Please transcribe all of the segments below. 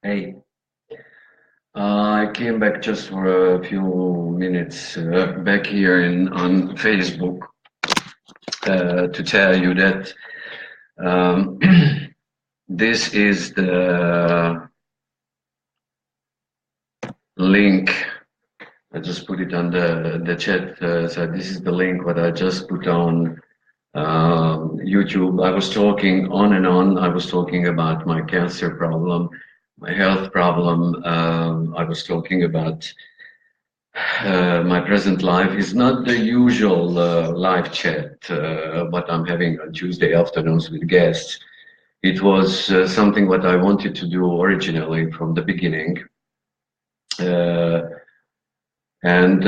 Hey, I came back just for a few minutes back here on Facebook to tell you that um, this is the link. I just put it on the chat. So this is the link what I just put on YouTube. I was talking on and on. I was talking about my cancer problem, my health problem. I was talking about my present life is not the usual live chat, what I'm having on Tuesday afternoons with guests. It was something what I wanted to do originally from the beginning. Uh, and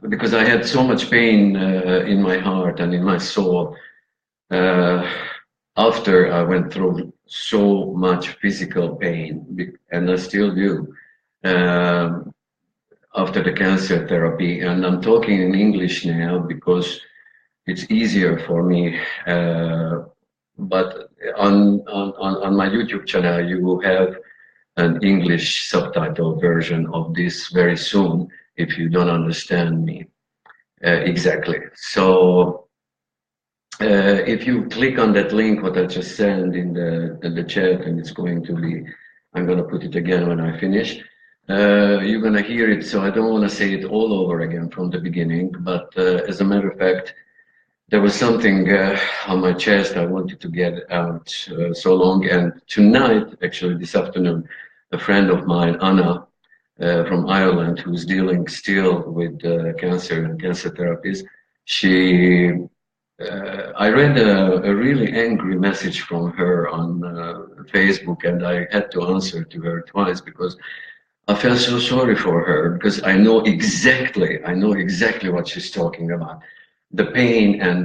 because I had so much pain in my heart and in my soul uh, after I went through so much physical pain, and I still do. Um After the cancer therapy, and I'm talking in English now because it's easier for me. But on my YouTube channel, you will have an English subtitle version of this very soon if you don't understand me exactly. So if you click on that link, what I just sent in the chat, and it's going to be, I'm going to put it again when I finish. You're going to hear it, so I don't want to say it all over again from the beginning, but as a matter of fact, there was something on my chest I wanted to get out so long, and tonight, actually this afternoon, a friend of mine, Anna, from Ireland, who's dealing still with cancer and cancer therapies, she I read a really angry message from her on Facebook, and I had to answer to her twice because I felt so sorry for her, because I know exactly what she's talking about. The pain and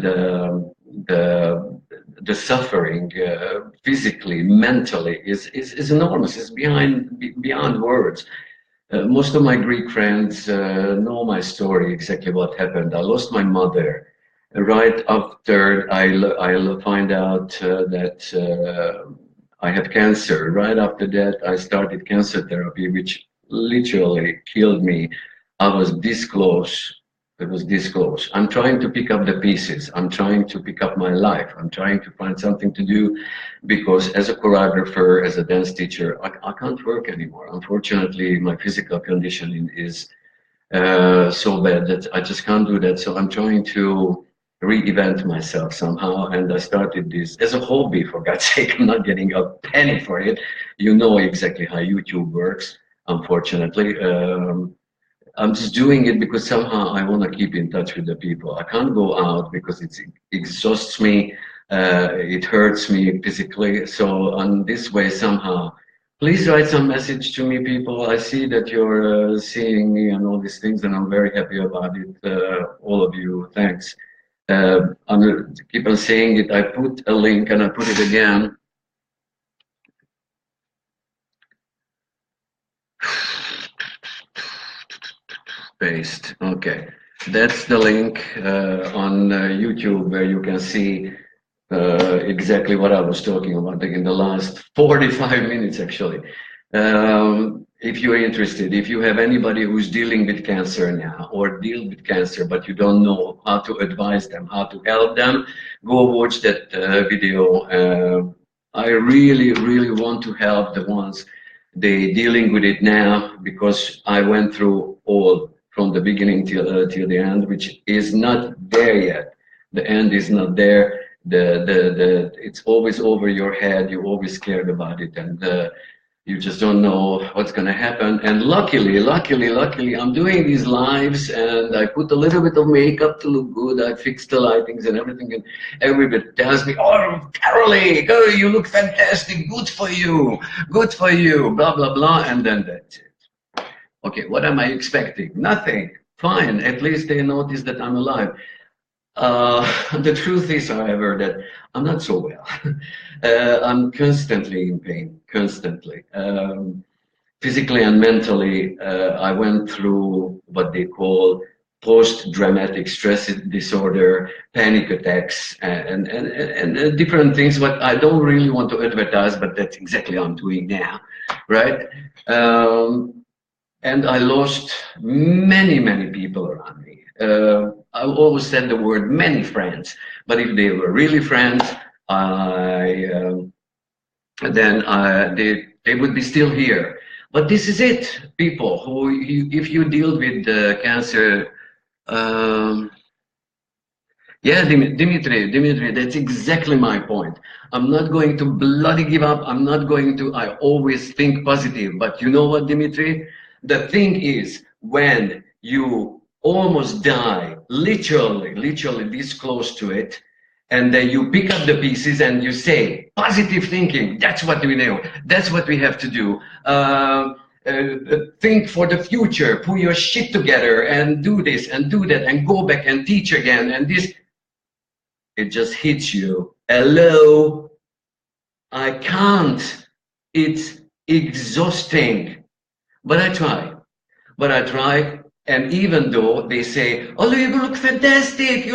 the suffering, physically, mentally, is enormous. It's beyond words. Most of my Greek friends know my story, exactly what happened. I lost my mother right after I find out that I had cancer. Right after that, I started cancer therapy, which literally killed me. I was this close. It was this close. I'm trying to pick up the pieces. I'm trying to pick up my life. I'm trying to find something to do because as a choreographer, as a dance teacher, I can't work anymore. Unfortunately, my physical condition is so bad that I just can't do that. So I'm trying to reinvent myself somehow. And I started this as a hobby, for God's sake. I'm not getting a penny for it. You know exactly how YouTube works, unfortunately. I'm just doing it because somehow I want to keep in touch with the people. I can't go out because it exhausts me, it hurts me physically. So on this way, somehow, please write some message to me, people. I see that you're seeing me and all these things, and I'm very happy about it. All of you, thanks. I'm gonna keep on saying it. I put a link and I put it again. Paste. Okay, that's the link on YouTube where you can see exactly what I was talking about like in the last 45 minutes, actually. If you're interested, if you have anybody who's dealing with cancer now or deal with cancer, but you don't know how to advise them, how to help them, go watch that video. I really, really want to help the ones they dealing with it now because I went through all from the beginning till the end, which is not there yet. The end is not there. The it's always over your head. You're always scared about it, and you just don't know what's going to happen. And luckily, I'm doing these lives, and I put a little bit of makeup to look good. I fixed the lightings and everything, and everybody tells me, "Oh, Karoly, oh, you look fantastic. Good for you." Blah blah blah, and then that's it. Okay, what am I expecting? Nothing. Fine. At least they notice that I'm alive. The truth is, however, that I'm not so well. I'm constantly in pain, constantly. Physically and mentally, I went through what they call post-traumatic stress disorder, panic attacks, and different things. What I don't really want to advertise, but that's exactly what I'm doing now, right? And I lost many people around me. I always said the word many friends, but if they were really friends, they would be still here. But this is it, people who, if you deal with cancer, yeah, Dimitri, that's exactly my point. I'm not going to bloody give up. I'm not going to, I always think positive. But you know what, Dimitri? The thing is, when you almost die, literally this close to it, and then you pick up the pieces and you say, positive thinking, that's what we know. That's what we have to do. Think for the future, put your shit together and do this and do that and go back and teach again and this. It just hits you. Hello, I can't. It's exhausting. But I try. And even though they say, oh, you look fantastic,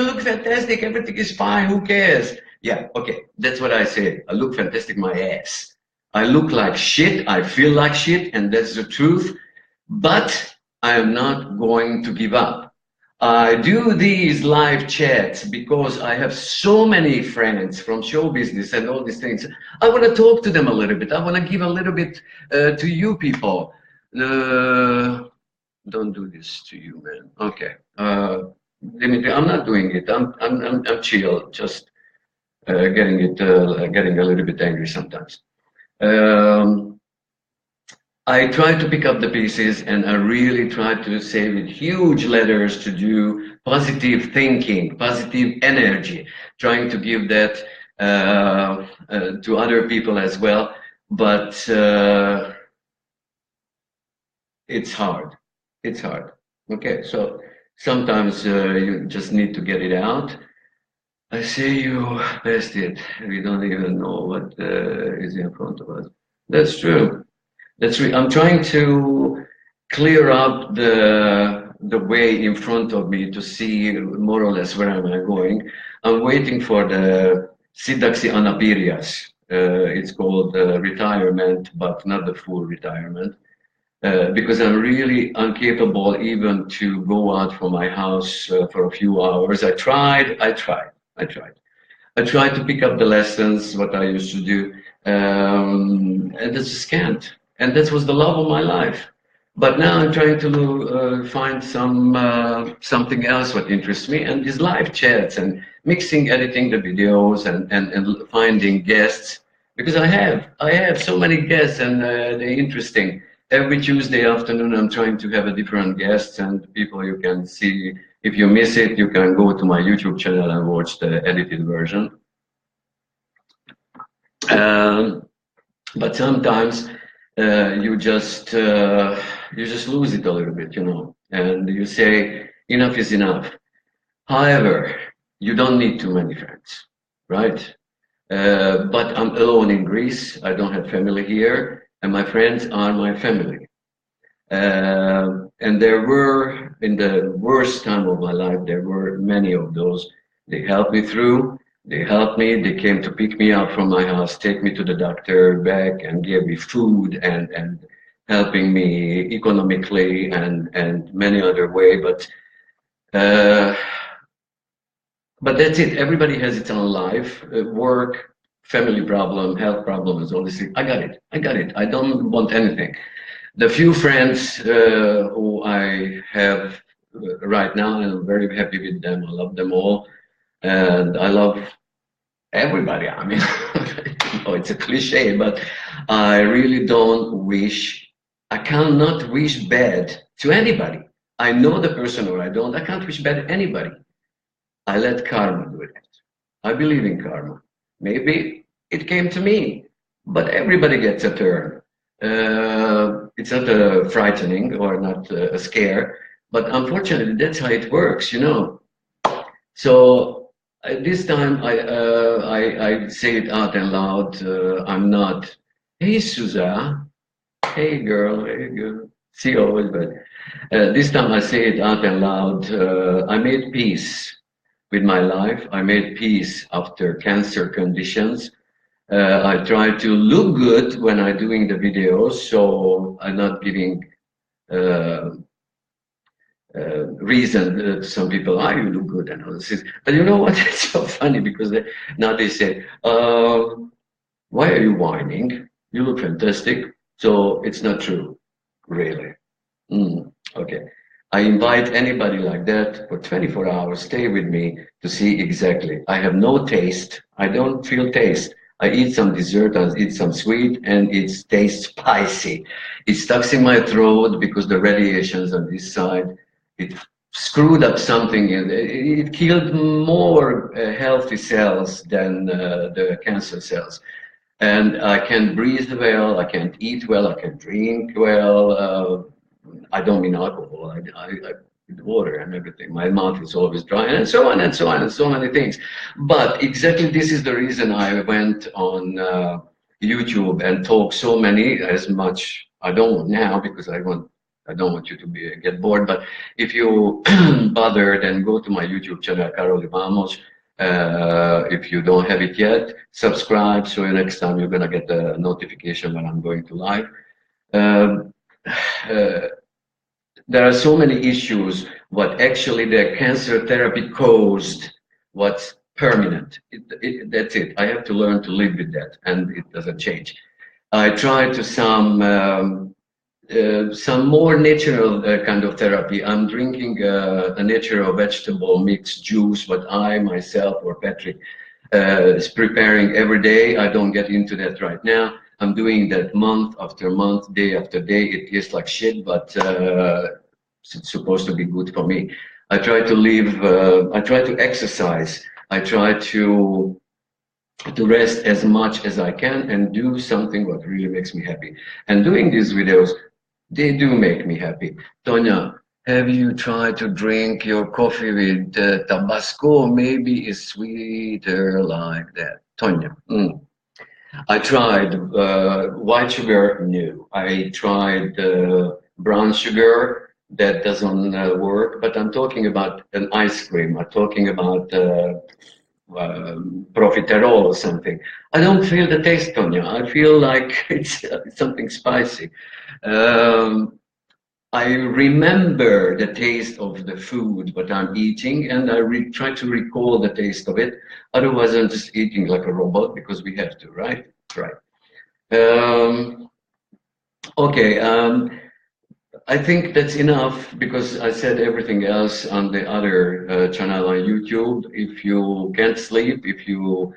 everything is fine, who cares? Yeah, okay, that's what I say. I look fantastic, my ass. I look like shit, I feel like shit, and that's the truth. But I am not going to give up. I do these live chats because I have so many friends from show business and all these things. I want to talk to them a little bit. I want to give a little bit to you people. Don't do this to you, man. Okay, Dimitri, I'm not doing it. I'm chill. Just getting a little bit angry sometimes. I try to pick up the pieces, and I really try to say with huge letters to do positive thinking, positive energy, trying to give that to other people as well. But it's hard. It's hard. Okay, so sometimes you just need to get it out. I see you passed it. We don't even know what is in front of us. That's true. That's true. I'm trying to clear up the way in front of me to see more or less where am I going. I'm waiting for the Sidaxi Anapirias. It's called retirement, but not the full retirement. Because I'm really incapable even to go out from my house for a few hours. I tried to pick up the lessons, what I used to do, and I just can't. And that was the love of my life. But now I'm trying to find something else what interests me, and these live chats and mixing, editing the videos and finding guests, because I have so many guests and they're interesting. Every Tuesday afternoon, I'm trying to have a different guest and people you can see. If you miss it, you can go to my YouTube channel and watch the edited version. But sometimes you just lose it a little bit, you know, and you say enough is enough. However, you don't need too many friends, right? But I'm alone in Greece. I don't have family here. And my friends are my family. And there were, in the worst time of my life, there were many of those. They helped me through, they helped me, they came to pick me up from my house, take me to the doctor, back, and gave me food and helping me economically and many other way. But that's it. Everybody has its own life, work, family problem, health problems, all this. I got it. I don't want anything. The few friends who I have right now, and I'm very happy with them. I love them all, and I love everybody. I mean, it's a cliche, but I really don't wish. I cannot wish bad to anybody. I know the person or I don't. I can't wish bad to anybody. I let karma do it. I believe in karma. Maybe it came to me, but everybody gets a turn. It's not frightening or not a scare, but unfortunately that's how it works, you know. So this time I say it out and loud. I'm not, hey Suza, hey girl, see you always, but This time I say it out and loud. I made peace with my life. I made peace after cancer conditions. I try to look good when I'm doing the videos, so I'm not giving uh, reason to some people, you look good and all this. But you know what? It's so funny because now they say, why are you whining? You look fantastic. So it's not true, really. Okay. I invite anybody like that for 24 hours, stay with me to see exactly. I have no taste. I don't feel taste. I eat some dessert, I eat some sweet, and it tastes spicy. It stuck in my throat because the radiations on this side, it screwed up something. It killed more healthy cells than the cancer cells. And I can't breathe well, I can't eat well, I can't drink well. I don't mean alcohol, I water and everything. My mouth is always dry, and so on and so on, and so many things. But exactly this is the reason I went on YouTube and talk so many, as much I don't want now because I don't want you to get bored. But if you bother, then go to my YouTube channel, Karoly. If you don't have it yet, subscribe so next time you're gonna get a notification when I'm going to live. There are so many issues what actually the cancer therapy caused, what's permanent. That's it. I have to learn to live with that, and it doesn't change. I tried to some more natural kind of therapy. I'm drinking a natural vegetable mixed juice, what I myself or Patrick is preparing every day. I don't get into that right now. I'm doing that month after month, day after day. It tastes like shit, but it's supposed to be good for me. I try to live, I try to exercise. I try to rest as much as I can and do something what really makes me happy. And doing these videos, they do make me happy. Tonya, have you tried to drink your coffee with Tabasco? Maybe it's sweeter like that. Tonya. I tried white sugar, no. I tried brown sugar, that doesn't work. But I'm talking about an ice cream. I'm talking about profiterole or something. I don't feel the taste, Tonya. I feel like it's something spicy. I remember the taste of the food, what I'm eating, and I try to recall the taste of it. Otherwise, I'm just eating like a robot because we have to, right? Right. Okay. I think that's enough because I said everything else on the other channel on YouTube. If you can't sleep, if you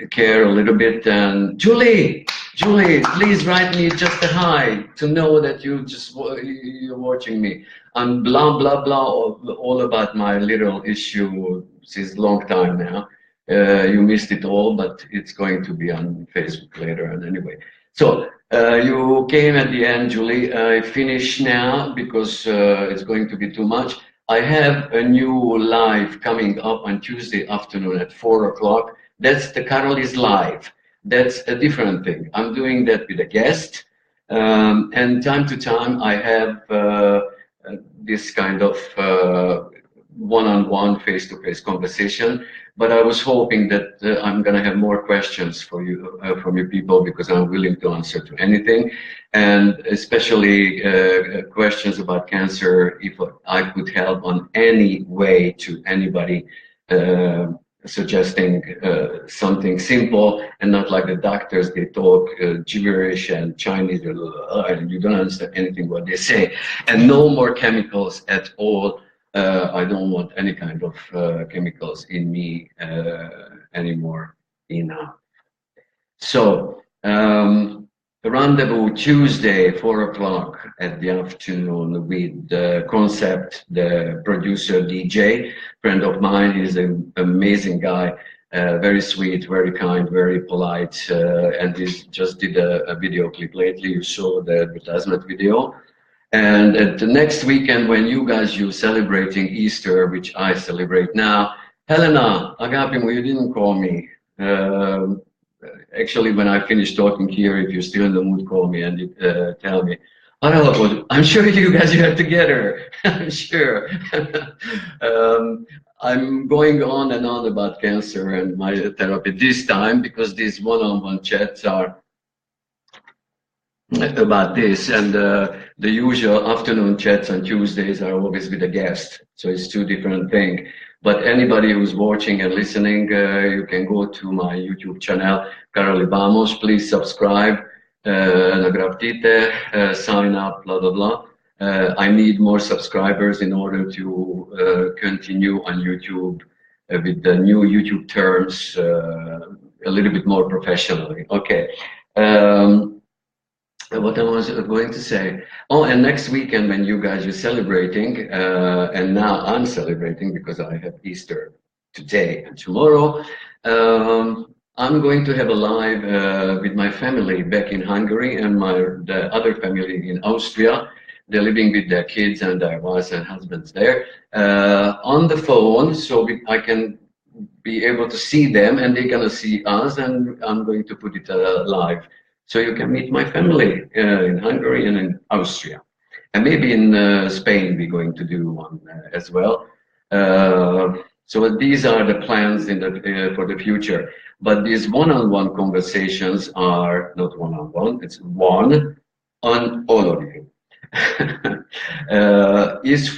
care a little bit, then Julie, please write me just a hi to know that you're watching me. I'm blah blah blah all about my little issue since long time now. You missed it all, but it's going to be on Facebook later. And anyway, so you came at the end, Julie. I finish now because it's going to be too much. I have a new live coming up on Tuesday afternoon at 4 o'clock. That's the Karoly's live. That's a different thing. I'm doing that with a guest. And time to time, I have this kind of one-on-one, face-to-face conversation. But I was hoping that I'm going to have more questions for you, from you people, because I'm willing to answer to anything, and especially questions about cancer. If I could help on any way to anybody, suggesting something simple and not like the doctors, they talk gibberish and Chinese, and you don't understand anything what they say, and no more chemicals at all. I don't want any kind of chemicals in me anymore. Enough. So, rendezvous Tuesday, 4 o'clock at the afternoon with Concept, the producer DJ, friend of mine. He's an amazing guy, very sweet, very kind, very polite, and he just did a video clip lately. You saw the advertisement video. And at the next weekend, when you celebrating Easter, which I celebrate now, Helena, Agapimo, you didn't call me. Actually, when I finish talking here, if you're still in the mood, call me and tell me, I'm sure you guys are together. I'm sure. I'm going on and on about cancer and my therapy this time because these one-on-one chats are about this, and the usual afternoon chats on Tuesdays are always with a guest, so it's two different things. But anybody who's watching and listening, you can go to my YouTube channel, Karoly. Please subscribe, sign up, blah, blah, blah. I need more subscribers in order to continue on YouTube with the new YouTube terms a little bit more professionally. Okay. What I was going to say. Oh, and next weekend when you guys are celebrating, and now I'm celebrating because I have Easter today and tomorrow, I'm going to have a live with my family back in Hungary and the other family in Austria. They're living with their kids and their wives and husbands there on the phone, so I can be able to see them and they're gonna see us, and I'm going to put it live. So you can meet my family in Hungary and in Austria. And maybe in Spain we're going to do one as well. So these are the plans for the future. But these one-on-one conversations are not one-on-one, it's one on all of you. Is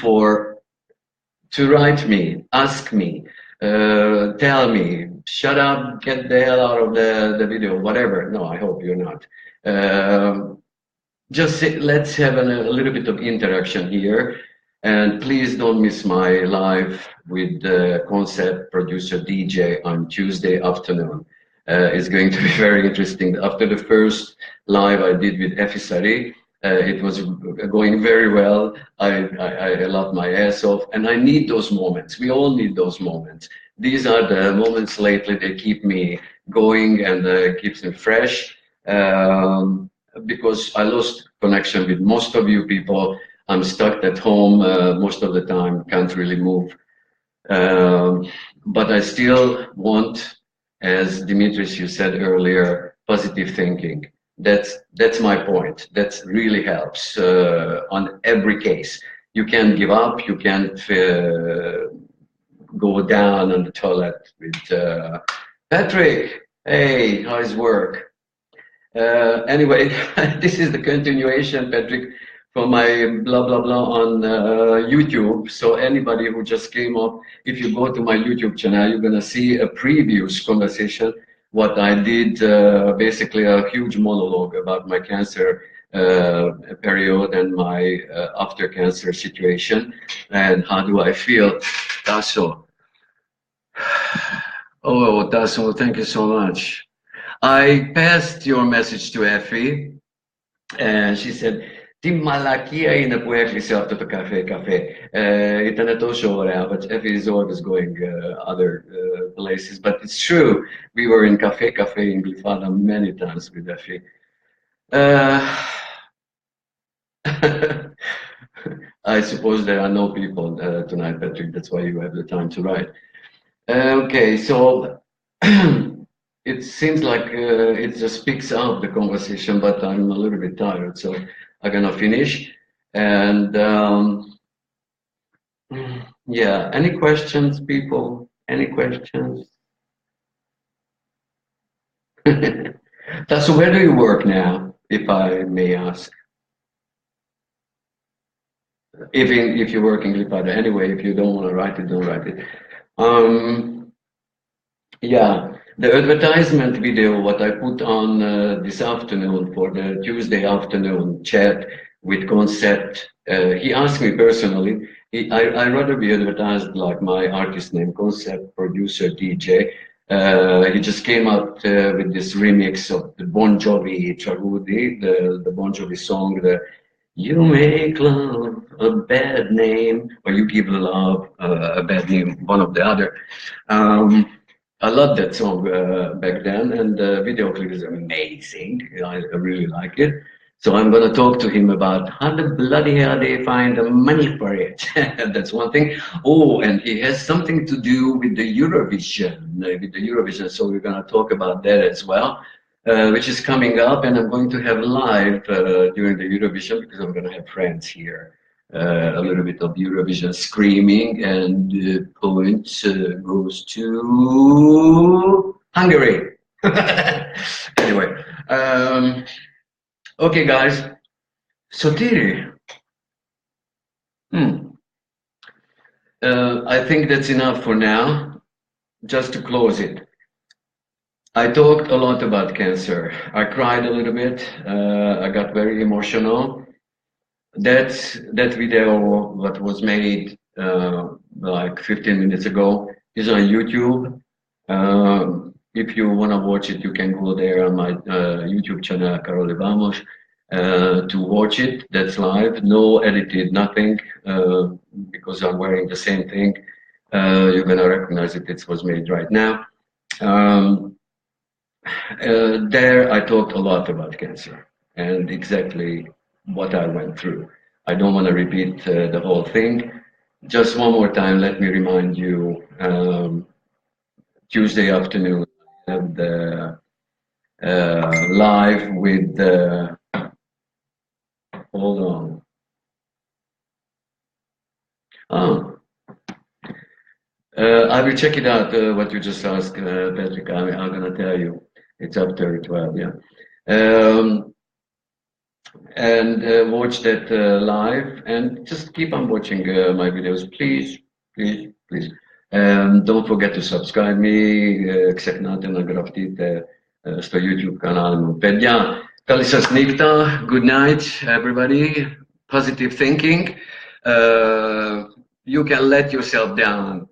to write me, ask me, tell me, shut up, get the hell out of the video, whatever. No, I hope you're not. Just let's have a little bit of interaction here. And please don't miss my live with the concept producer DJ on Tuesday afternoon. It's going to be very interesting. After the first live I did with Efisari, it was going very well. I laughed my ass off, and I need those moments. We all need those moments. These are the moments lately that keep me going and keeps me fresh. Because I lost connection with most of you people. I'm stuck at home most of the time, can't really move. But I still want, as Dimitris, you said earlier, positive thinking. That's my point. That really helps on every case. You can't give up. You can't go down on the toilet with Patrick. Hey, how's work? Anyway, this is the continuation, Patrick, for my blah blah blah on YouTube. So anybody who just came up, if you go to my YouTube channel, you're gonna see a previous conversation. What I did, basically a huge monologue about my cancer period and my after cancer situation and how do I feel. Tasso. Oh, Tasso, thank you so much. I passed your message to Effie and she said, Tim malakia in puekli se after cafe. It an but Effie is always going other places. But it's true, we were in cafe in Glifada many times with Effie. I suppose there are no people tonight, Patrick. That's why you have the time to write. Okay, so it seems like it just picks up the conversation, but I'm a little bit tired, so I'm gonna finish. And yeah, any questions, people? Any questions? So where do you work now, if I may ask? Even if you work in Lipada, anyway, if you don't want to write it, don't write it. Yeah, the advertisement video, what I put on this afternoon for the Tuesday afternoon chat with Concept, he asked me personally, I'd rather be advertised like my artist name, Concept Producer DJ. He just came out with this remix of the Bon Jovi Chagudi, the Bon Jovi song, the You Make Love a Bad Name, or You Give Love a Bad Name, one of the other. I loved that song back then, and the video clip is amazing. I really like it. So I'm going to talk to him about how the bloody hell they find the money for it. That's one thing. Oh, and he has something to do with the Eurovision, So we're going to talk about that as well. which is coming up, and I'm going to have live during the Eurovision because I'm going to have friends here. A little bit of Eurovision screaming, and the point goes to Hungary. Anyway, okay, guys. Sotiri. I think that's enough for now. Just to close it. I talked a lot about cancer. I cried a little bit. I got very emotional. That video, what was made like 15 minutes ago, is on YouTube. If you want to watch it, you can go there on my YouTube channel, Karoly to watch it. That's live, no edited, nothing, because I'm wearing the same thing. You're gonna recognize it. It was made right now. There, I talked a lot about cancer and exactly what I went through. I don't want to repeat the whole thing. Just one more time, let me remind you, Tuesday afternoon, I have the live with the, hold on. Oh, I will check it out, what you just asked, Patrick. I'm going to tell you. It's after 12, yeah. And watch that live, and just keep on watching my videos, please, please, please. Don't forget to subscribe me, kseknate nagraftit sto YouTube kanálom. Pedja, Talisas Nikta, good night, everybody. Positive thinking. You can let yourself down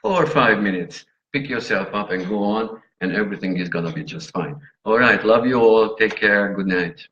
4 or 5 minutes. Pick yourself up and go on, and everything is gonna be just fine. All right, love you all. Take care. Good night.